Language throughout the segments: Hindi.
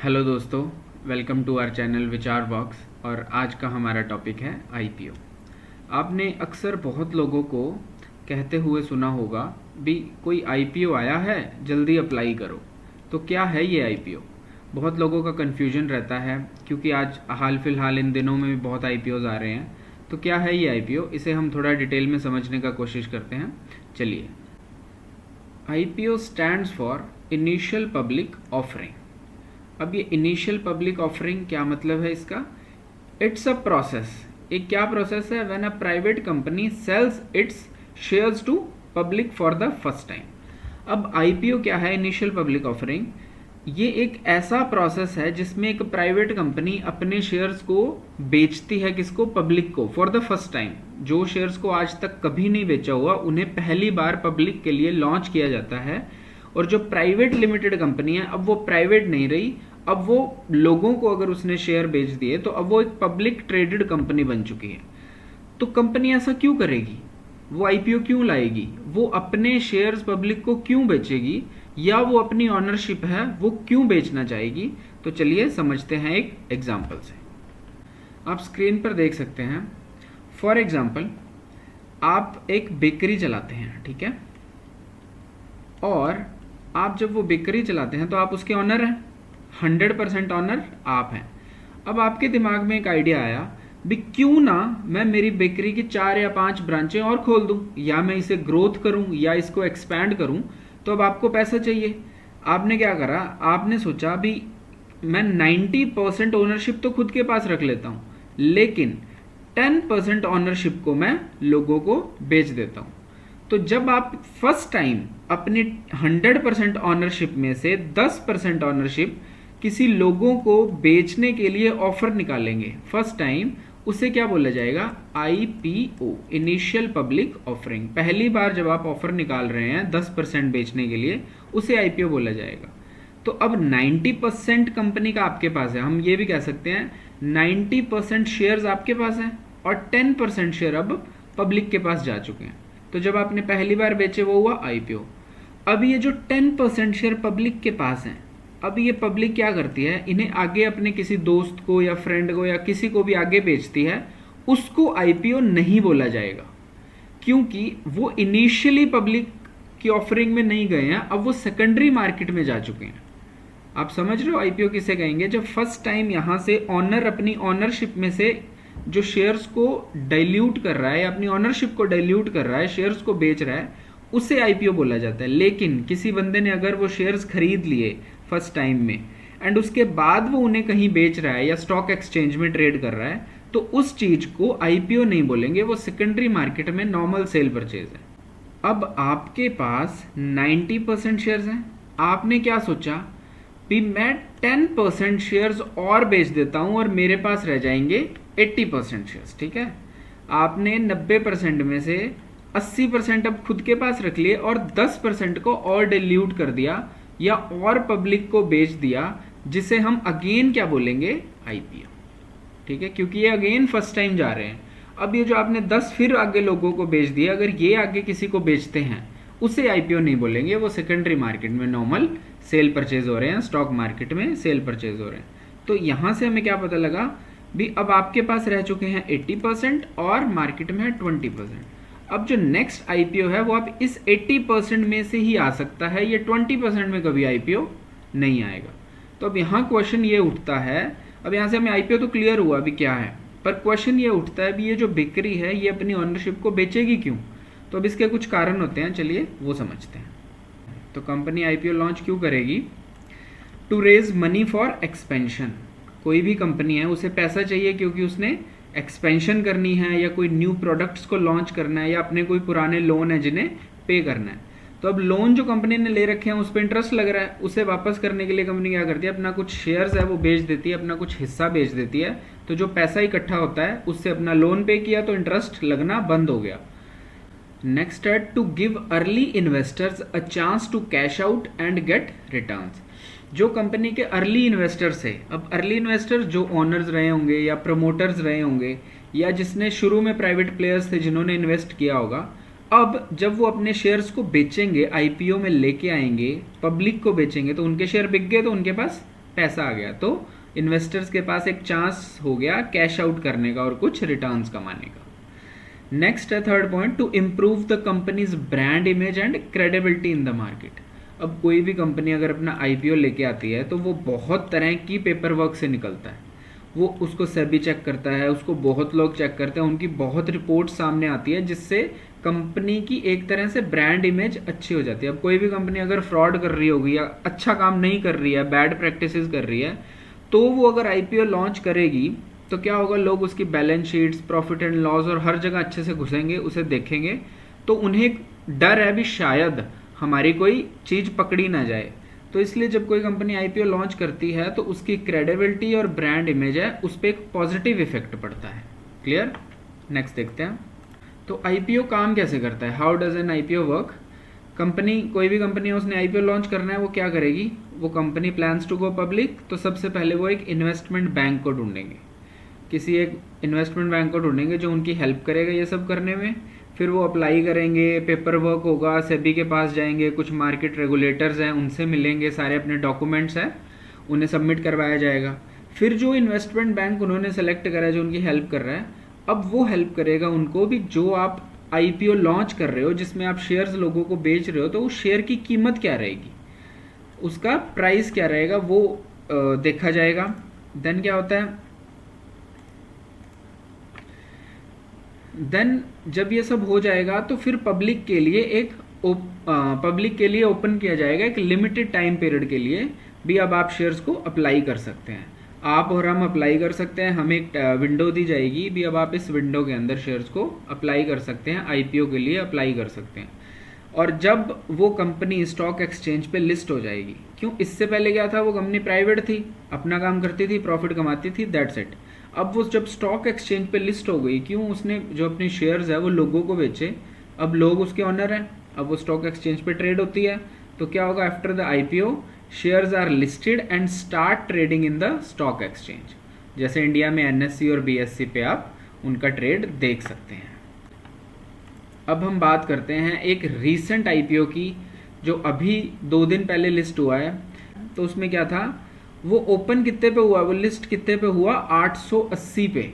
हेलो दोस्तों, वेलकम टू आवर चैनल विचार बॉक्स। और आज का हमारा टॉपिक है आईपीओ। आपने अक्सर बहुत लोगों को कहते हुए सुना होगा भी कोई आईपीओ आया है, जल्दी अप्लाई करो। तो क्या है ये आईपीओ? बहुत लोगों का कन्फ्यूजन रहता है क्योंकि आज हाल फिलहाल इन दिनों में भी बहुत आईपीओज आ रहे हैं। तो क्या है ये आईपीओ, इसे हम थोड़ा डिटेल में समझने का कोशिश करते हैं। चलिए, IPO stands for initial public offering. अब ये इनिशियल पब्लिक ऑफरिंग क्या मतलब है इसका? It's a process. एक क्या प्रोसेस है? When a private company sells its shares to public for the first time. अब आईपीओ क्या है? Initial public offering. ये एक ऐसा प्रोसेस है जिसमें एक प्राइवेट कंपनी अपने शेयर्स को बेचती है। किसको? पब्लिक को, फॉर द फर्स्ट टाइम। जो शेयर्स को आज तक कभी नहीं बेचा हुआ, उन्हें पहली बार पब्लिक के लिए लॉन्च किया जाता है। और जो प्राइवेट लिमिटेड कंपनी है, अब वो प्राइवेट नहीं रही, अब वो लोगों को अगर उसने शेयर बेच दिए तो अब वो एक पब्लिक ट्रेडेड कंपनी बन चुकी है। तो कंपनी ऐसा क्यों करेगी? वो आईपीओ क्यों लाएगी? वो अपने शेयर्स पब्लिक को क्यों बेचेगी? या वो अपनी ऑनरशिप है वो क्यों बेचना चाहेगी? तो चलिए समझते हैं एक एग्जाम्पल से। आप स्क्रीन पर देख सकते हैं। फॉर एग्जाम्पल, आप एक बेकरी चलाते हैं, ठीक है? और आप जब वो बेकरी चलाते हैं तो आप उसके ऑनर हैं, 100% ऑनर आप हैं। अब आपके दिमाग में एक आइडिया आया भी क्यों ना मैं मेरी बेकरी की 4 या 5 ब्रांचें और खोल दूं, या मैं इसे ग्रोथ करूं या इसको एक्सपैंड करूं। तो अब आपको पैसा चाहिए। आपने क्या करा? आपने सोचा भी मैं 90% ओनरशिप तो खुद के पास रख लेता हूं, लेकिन 10% ऑनरशिप को मैं लोगों को बेच देता हूं। तो जब आप फर्स्ट टाइम अपनी 100% ऑनरशिप में से 10% ऑनरशिप किसी लोगों को बेचने के लिए ऑफर निकालेंगे फर्स्ट टाइम, उसे क्या बोला जाएगा? IPO, initial public offering. पहली बार जब आप ऑफर निकाल रहे हैं 10% बेचने के लिए, उसे आईपीओ बोला जाएगा। तो अब 90% कंपनी का आपके पास है, हम ये भी कह सकते हैं 90% शेयर्स आपके पास हैं और 10% शेयर अब पब्लिक के पास जा चुके हैं। तो जब आपने पहली बार बेचे वो हुआ आईपीओ। अब ये जो 10% शेयर पब्लिक के पास हैं, अब ये पब्लिक क्या करती है? इन्हें आगे अपने किसी दोस्त को या फ्रेंड को या किसी को भी आगे बेचती है। उसको आईपीओ नहीं बोला जाएगा क्योंकि वो इनिशियली पब्लिक की ऑफरिंग में नहीं गए हैं, अब वो सेकेंडरी मार्केट में जा चुके हैं। आप समझ रहे हो आईपीओ किसे कहेंगे? जब फर्स्ट टाइम यहां से ऑनर अपनी ऑनरशिप में से जो शेयर्स को डाइल्यूट कर रहा है या अपनी ऑनरशिप को डाइल्यूट कर रहा है, शेयर्स को बेच रहा है, उसे आईपीओ बोला जाता है। लेकिन किसी बंदे ने अगर वो शेयर्स खरीद लिए फर्स्ट टाइम में एंड उसके बाद वो उन्हें कहीं बेच रहा है या स्टॉक एक्सचेंज में ट्रेड कर रहा है, तो उस चीज को आईपीओ नहीं बोलेंगे, वो सेकेंडरी मार्केट में नॉर्मल सेल परचेज है। अब आपके पास 90% शेयर्स हैं। आपने क्या सोचा भी मैं 10% शेयर्स और बेच देता हूं और मेरे पास रह जाएंगे 80% शेयर्स, ठीक है? आपने 90% में से 80% अब खुद के पास रख लिए और 10% को और डिल्यूट कर दिया या और पब्लिक को बेच दिया, जिसे हम अगेन क्या बोलेंगे? आईपीओ, ठीक है? क्योंकि ये अगेन फर्स्ट टाइम जा रहे हैं। अब ये जो आपने 10 फिर आगे लोगों को बेच दिया, अगर ये आगे किसी को बेचते हैं उसे आईपीओ नहीं बोलेंगे, वो सेकेंडरी मार्केट में नॉर्मल सेल परचेज हो रहे हैं, स्टॉक मार्केट में सेल परचेज हो रहे हैं। तो यहां से हमें क्या पता लगा भी अब आपके पास रह चुके हैं 80% और मार्केट में है 20%। अब जो नेक्स्ट आईपीओ है वो अब इस 80% में से ही आ सकता है, ये 20% में कभी आईपीओ नहीं आएगा। तो अब यहाँ क्वेश्चन ये उठता है, अब यहाँ से हमें आईपीओ तो क्लियर हुआ अभी क्या है, पर क्वेश्चन ये उठता है भी ये जो बेकरी है ये अपनी ऑनरशिप को बेचेगी क्यों? तो अब इसके कुछ कारण होते हैं, चलिए वो समझते हैं। तो कंपनी आईपीओ लॉन्च क्यों करेगी? To raise money for expansion. कोई भी कंपनी है उसे पैसा चाहिए क्योंकि उसने एक्सपेंशन करनी है या कोई न्यू प्रोडक्ट्स को लॉन्च करना है या अपने कोई पुराने लोन है जिन्हें पे करना है। तो अब लोन जो कंपनी ने ले रखे हैं उस पर इंटरेस्ट लग रहा है, उसे वापस करने के लिए कंपनी क्या करती है? अपना कुछ शेयर्स है वो बेच देती है, अपना कुछ हिस्सा बेच देती है। तो जो पैसा इकट्ठा होता है उससे अपना लोन पे किया तो इंटरेस्ट लगना बंद हो गया। नेक्स्ट है to give early investors a chance to cash out and get returns. जो कंपनी के अर्ली इन्वेस्टर्स है, अब अर्ली इन्वेस्टर जो ओनर्स रहे होंगे या प्रमोटर्स रहे होंगे या जिसने शुरू में प्राइवेट प्लेयर्स थे जिन्होंने इन्वेस्ट किया होगा, अब जब वो अपने शेयर्स को बेचेंगे, आईपीओ में लेके आएंगे, पब्लिक को बेचेंगे, तो उनके शेयर बिक गए तो उनके पास पैसा आ गया, तो इन्वेस्टर्स के पास एक चांस हो गया कैश आउट करने का और कुछ रिटर्न्स कमाने का। नेक्स्ट है third point, to improve the company's brand image and credibility in the market. अब कोई भी कंपनी अगर अपना आईपीओ लेके आती है तो वो बहुत तरह की पेपर वर्क से निकलता है। वो उसको सेबी चेक करता है, उसको बहुत लोग चेक करते हैं, उनकी बहुत रिपोर्ट सामने आती है जिससे कंपनी की एक तरह से ब्रांड इमेज अच्छी हो जाती है। अब कोई भी कंपनी अगर फ्रॉड कर रही होगी या अच्छा काम नहीं कर रही है, बैड प्रैक्टिसेस कर रही है, तो वो अगर आईपीओ लॉन्च करेगी तो क्या होगा, लोग उसकी balance sheets, profit and loss और हर जगह अच्छे से घुसेंगे, उसे देखेंगे, तो उन्हें डर है भी शायद हमारी कोई चीज़ पकड़ी ना जाए। तो इसलिए जब कोई कंपनी आईपीओ लॉन्च करती है तो उसकी क्रेडिबिलिटी और ब्रांड इमेज है उस पर एक पॉजिटिव इफेक्ट पड़ता है। क्लियर? नेक्स्ट देखते हैं। तो आईपीओ काम कैसे करता है, how does N IPO work. Company, कोई भी कंपनी है, उसने आईपीओ लॉन्च करना है, वो क्या करेगी, वो company plans to go public, तो सबसे पहले वो एक इन्वेस्टमेंट बैंक को ढूंढेंगे, किसी एक इन्वेस्टमेंट बैंक को ढूंढेंगे जो उनकी हेल्प करेगा ये सब करने में। फिर वो अप्लाई करेंगे, पेपर वर्क होगा, सेबी के पास जाएंगे, कुछ मार्केट रेगुलेटर्स हैं उनसे मिलेंगे, सारे अपने डॉक्यूमेंट्स हैं उन्हें सबमिट करवाया जाएगा। फिर जो इन्वेस्टमेंट बैंक उन्होंने सेलेक्ट करा है जो उनकी हेल्प कर रहा है, अब वो हेल्प करेगा उनको भी, जो आप आईपीओ लॉन्च कर रहे हो जिसमें आप शेयर्स लोगों को बेच रहे हो, तो उस शेयर की कीमत क्या रहेगी, उसका प्राइस क्या रहेगा, वो देखा जाएगा। देन क्या होता है, देन जब ये सब हो जाएगा तो फिर पब्लिक के लिए ओपन किया जाएगा एक लिमिटेड टाइम पीरियड के लिए भी, अब आप शेयर्स को अप्लाई कर सकते हैं। आप और हम अप्लाई कर सकते हैं, हमें एक विंडो दी जाएगी भी, अब आप इस विंडो के अंदर शेयर्स को अप्लाई कर सकते हैं, आईपीओ के लिए अप्लाई कर सकते हैं। और जब वो कंपनी स्टॉक एक्सचेंज पे लिस्ट हो जाएगी, क्यों, इससे पहले क्या था, वो कंपनी प्राइवेट थी, अपना काम करती थी, प्रॉफिट कमाती थी, दैट्स इट। अब वो जब स्टॉक एक्सचेंज पे लिस्ट हो गई, क्यों, उसने जो अपनी शेयर्स है वो लोगों को बेचे, अब लोग उसके ऑनर हैं, अब वो स्टॉक एक्सचेंज पे ट्रेड होती है, तो क्या होगा, after the IPO shares are listed and start trading in the stock exchange. जैसे इंडिया में एनएससी और बीएससी पे आप उनका ट्रेड देख सकते हैं। अब हम बात करते हैं एक रीसेंट आईपीओ की जो अभी 2 दिन पहले लिस्ट हुआ है। तो उसमें क्या था, वो ओपन कितने पे हुआ, वो लिस्ट कितने पे हुआ, 880 पे।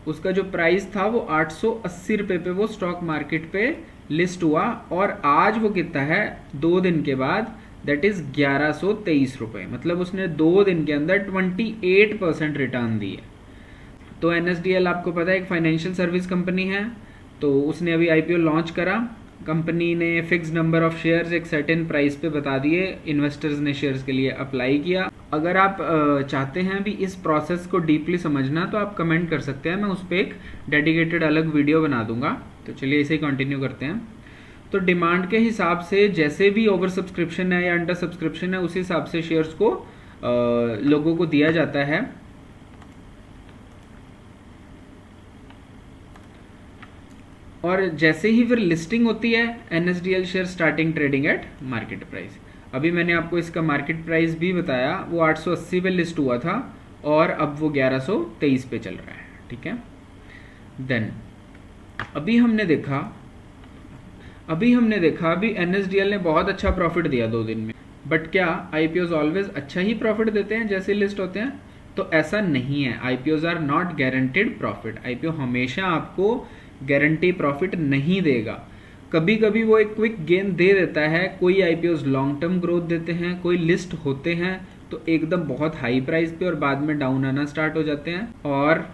उसका जो प्राइस था वो 880 रुपये पे वो स्टॉक मार्केट पे लिस्ट हुआ, और आज वो कितना है 2 दिन के बाद, दैट इज 1123 रुपये। मतलब उसने 2 दिन के अंदर 28% रिटर्न दी है। तो एनएसडीएल आपको पता है एक फाइनेंशियल सर्विस कंपनी है, तो उसने अभी आईपीओ लॉन्च करा, कंपनी ने फिक्स नंबर ऑफ शेयर्स एक सर्टेन प्राइस पे बता दिए, इन्वेस्टर्स ने शेयर्स के लिए अप्लाई किया। अगर आप चाहते हैं भी इस प्रोसेस को डीपली समझना तो आप कमेंट कर सकते हैं, मैं उस पर एक डेडिकेटेड अलग वीडियो बना दूंगा। तो चलिए इसे ही कंटिन्यू करते हैं। तो डिमांड के हिसाब से जैसे भी ओवर सब्सक्रिप्शन है या अंडर सब्सक्रिप्शन है, उसी हिसाब से शेयर्स को लोगों को दिया जाता है। और जैसे ही फिर लिस्टिंग होती है, NSDL share starting trading at market price. अभी मैंने आपको इसका मार्केट प्राइस भी बताया, वो 880 पे लिस्ट हुआ था और अब वो 1123 पे चल रहा है। ठीक है, देन अभी हमने देखा अभी एनएसडीएल ने बहुत अच्छा प्रॉफिट दिया 2 दिन में। बट क्या आईपीओज ऑलवेज अच्छा ही प्रॉफिट देते हैं जैसे लिस्ट होते हैं? तो ऐसा नहीं है, IPOs are not guaranteed profit. IPO हमेशा आपको गारंटी प्रॉफिट नहीं देगा, कभी कभी वो एक क्विक गेन दे देता है। कोई आईपीओज लॉन्ग टर्म ग्रोथ देते हैं, कोई लिस्ट होते हैं तो एकदम बहुत हाई प्राइस पे और बाद में डाउन आना स्टार्ट हो जाते हैं। और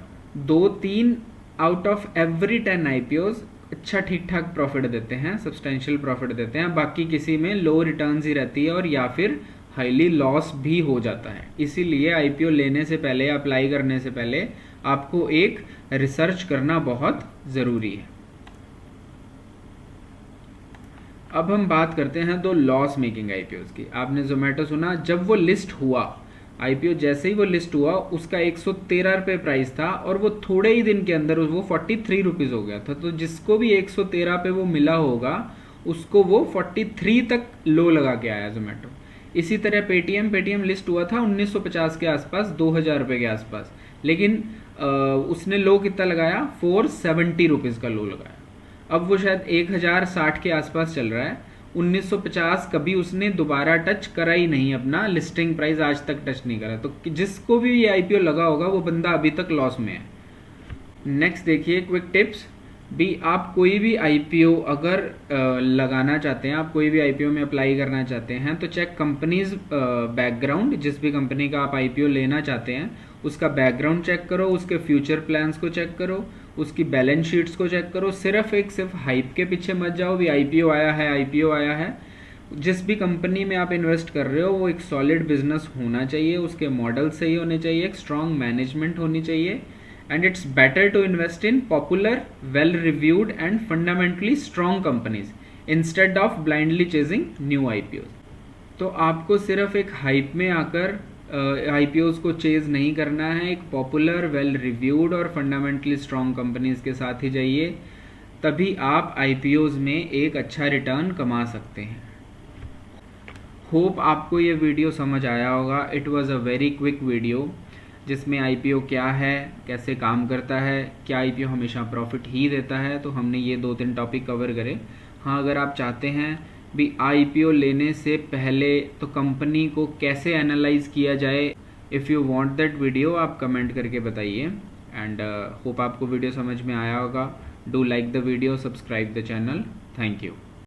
2-3 आउट ऑफ एवरी 10 आईपीओज अच्छा ठीक ठाक प्रॉफिट देते हैं, सब्सटेंशियल प्रॉफिट देते हैं। बाकी किसी में लो रिटर्न्स ही रहती है और या फिर हाईली लॉस भी हो जाता है। इसीलिए आईपीओ लेने से पहले, अप्लाई करने से पहले आपको एक रिसर्च करना बहुत ज़रूरी है। अब हम बात करते हैं 2 लॉस मेकिंग आईपीओज की। आपने जोमेटो सुना, जब वो लिस्ट हुआ आईपीओ, जैसे ही वो लिस्ट हुआ उसका 113 रुपये प्राइस था और वो थोड़े ही दिन के अंदर वो 43 रुपीज़ हो गया था। तो जिसको भी 113 पे वो मिला होगा उसको वो 43 तक लो लगा के आया जोमेटो। इसी तरह पेटीएम लिस्ट हुआ था 1950 के आसपास, 2000 रुपये के आसपास, लेकिन उसने लो कितना लगाया, 470 रुपीज़ का लो लगाया। अब वो शायद 1060 के आसपास चल रहा है 1950 कभी उसने दोबारा टच करा ही नहीं, अपना लिस्टिंग प्राइस आज तक टच नहीं करा। तो जिसको भी ये आईपीओ लगा होगा वो बंदा अभी तक लॉस में है। नेक्स्ट देखिए क्विक टिप्स भी, आप कोई भी आईपीओ अगर लगाना चाहते हैं, आप कोई भी आईपीओ में अप्लाई करना चाहते हैं, तो चेक कंपनीज बैकग्राउंड। जिस भी कंपनी का आप आईपीओ लेना चाहते हैं उसका बैकग्राउंड चेक करो, उसके फ्यूचर प्लान्स को चेक करो, उसकी बैलेंस शीट्स को चेक करो। सिर्फ हाइप के पीछे मत जाओ भी आईपीओ आया है, आईपीओ आया है। जिस भी कंपनी में आप इन्वेस्ट कर रहे हो वो एक सॉलिड बिजनेस होना चाहिए, उसके मॉडल सही होने चाहिए, एक स्ट्रॉन्ग मैनेजमेंट होनी चाहिए। And it's better to invest in popular, well-reviewed and fundamentally strong companies instead of blindly chasing new IPOs. तो आपको सिर्फ एक हाइप में आकर IPOs को चेज नहीं करना है, एक पॉपुलर, वेल रिव्यूड और फंडामेंटली स्ट्रॉन्ग कंपनीज के साथ ही जाइए, तभी आप IPOs में एक अच्छा रिटर्न कमा सकते हैं। होप आपको ये वीडियो समझ आया होगा। It was a very quick video जिसमें आईपीओ क्या है, कैसे काम करता है, क्या आईपीओ हमेशा प्रॉफिट ही देता है, तो हमने ये 2-3 टॉपिक कवर करे। हाँ, अगर आप चाहते हैं भी आईपीओ लेने से पहले तो कंपनी को कैसे एनालाइज किया जाए, if you want that video आप कमेंट करके बताइए। एंड होप आपको वीडियो समझ में आया होगा। Do like the video, subscribe the channel. Thank you.